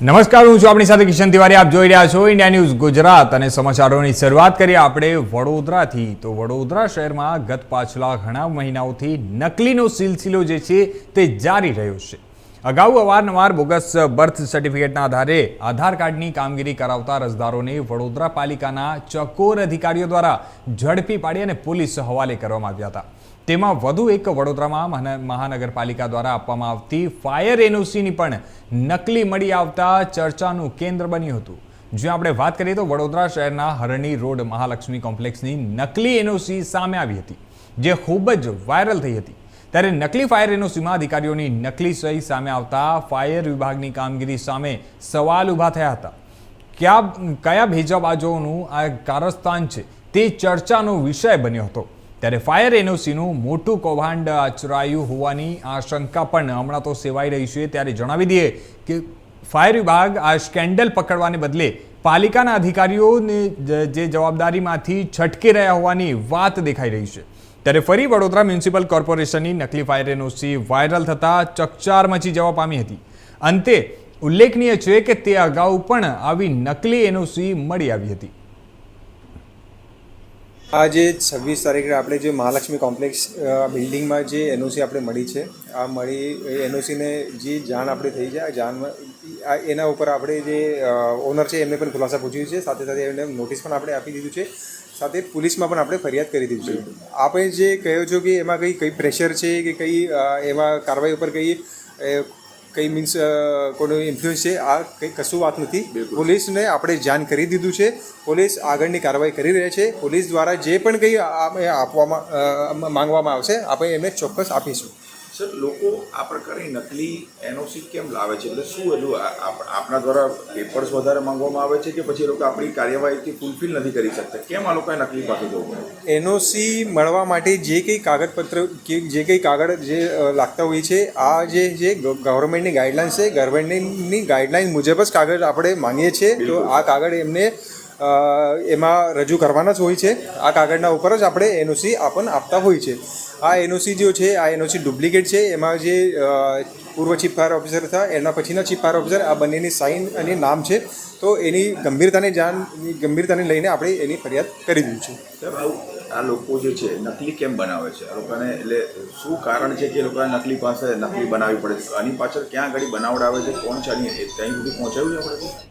નમસ્કાર, હું છું આપણી સાથે કિશન તિવારી. આપ જોઈ રહ્યા છો ઇન્ડિયા ન્યૂઝ ગુજરાત અને સમાચારોની શરૂઆત કરીએ આપણે વડોદરાથી. તો વડોદરા શહેરમાં ગત પાછલા ઘણા મહિનાઓથી નકલીનો સિલસિલો જે છે તે જારી રહ્યો છે. અગાઉ અવારનવાર બોગસ બર્થ સર્ટિફિકેટના આધારે આધાર કાર્ડની કામગીરી કરાવતા અરજદારોને વડોદરા પાલિકાના ચકોર અધિકારીઓ દ્વારા ઝડપી પાડી અને પોલીસ હવાલે કરવામાં આવ્યા હતા. તેમાં વધુ એક વડોદરામાં મહાનગરપાલિકા દ્વારા આપવામાં આવતી ફાયર એનઓસીની પણ નકલી મળી આવતા ચર્ચાનું કેન્દ્ર બન્યું હતું. જ્યાં આપણે વાત કરીએ તો વડોદરા શહેરના હરણી રોડ મહાલક્ષ્મી કોમ્પ્લેક્સની નકલી એનઓસી સામે આવી હતી, જે ખૂબ જ વાયરલ થઈ હતી. ત્યારે નકલી ફાયર એનઓસીમાં અધિકારીઓની નકલી સહી સામે આવતા ફાયર વિભાગની કામગીરી સામે સવાલ ઊભા થયા હતા. કયા ભેજાબાજોનું આ કારસ્તાન છે તે ચર્ચાનો વિષય બન્યો હતો. ત્યારે ફાયર એનઓસીનું મોટું કૌભાંડ આચરાયું હોવાની આશંકા પણ હમણાં તો સેવાઈ રહી છે. ત્યારે જણાવી દઈએ કે ફાયર વિભાગ આ સ્કેન્ડલ પકડવાને બદલે પાલિકાના અધિકારીઓને જે જવાબદારીમાંથી છટકી રહ્યા હોવાની વાત દેખાઈ રહી છે. ત્યારે ફરી વડોદરા મ્યુનિસિપલ કોર્પોરેશનની નકલી ફાયર એનઓસી વાયરલ થતાં ચકચાર મચી જવા પામી હતી. અંતે ઉલ્લેખનીય છે કે તે અગાઉ પણ આવી નકલી એનઓસી મળી આવી હતી. આજે 26 તારીખે આપણે જે મહાલક્ષ્મી કોમ્પ્લેક્સ બિલ્ડિંગમાં જે એનઓસી આપણે મળી છે, આ મળી એનઓસીને જે જાણ આપણે થઈ છે, આ જાણ એના ઉપર આપણે જે ઓનર છે એમને પણ ખુલાસા પૂછ્યું છે. સાથે સાથે એમને નોટિસ પણ આપણે આપી દીધું છે. સાથે પોલીસમાં પણ આપણે ફરિયાદ કરી દીધી છે. આપણે જે કહ્યો છો કે એમાં કઈ પ્રેશર છે કે કઈ એમાં કાર્યવાહી ઉપર કઈ મીન્સ કોઈનું ઇન્ફ્લુઅન્સ છે, આ કંઈ કશું વાત નથી. પોલીસને આપણે જાણ કરી દીધું છે. પોલીસ આગળની કાર્યવાહી કરી રહી છે. પોલીસ દ્વારા જે પણ કંઈ આપવામાં માંગવામાં આવશે આપણે એમને ચોક્કસ આપીશું. સર, લોકો આ પ્રકારની નકલી એનઓસી કેમ લાવે છે? એટલે શું એટલું આપણા દ્વારા પેપર્સ વધારે માંગવામાં આવે છે કે પછી લોકો આપણી કાર્યવાહીથી ફૂલફિલ નથી કરી શકતા? કેમ આ લોકોએ નકલી પાસે જવું પડે? એનઓસી મળવા માટે જે કંઈ કાગળપત્ર કે જે કંઈ કાગળ જે લાગતા હોય છે, આ જે ગવર્મેન્ટની ગાઈડલાઇન્સ છે, ગવર્મેન્ટની ગાઈડલાઇન મુજબ જ કાગળ આપણે માંગીએ છીએ. તો આ કાગળ એમને એમાં રજૂ કરવાના જ હોય છે. આ કાગળના ઉપર જ આપણે એનઓસી આપણને આપતા હોય છે. આ એનઓસી જે છે, આ એનઓસી ડુપ્લિકેટ છે. એમાં જે પૂર્વ ચીફ ફાયર ઓફિસર હતા, એના પછીના ચીફ ફાયર ઓફિસર, આ બંનેની સાઇન અને નામ છે. તો એની ગંભીરતાને લઈને આપણે એની ફરિયાદ કરી દીધી છે. સર, આ લોકો જે છે નકલી કેમ બનાવે છે? આ લોકોને એટલે શું કારણ છે કે લોકોને નકલી પાસે નકલી બનાવવી પડે? આની પાછળ ક્યાં આગળ બનાવડાવે છે? કોણ છે? ત્યાં સુધી પહોંચાડ્યું છે આપણે?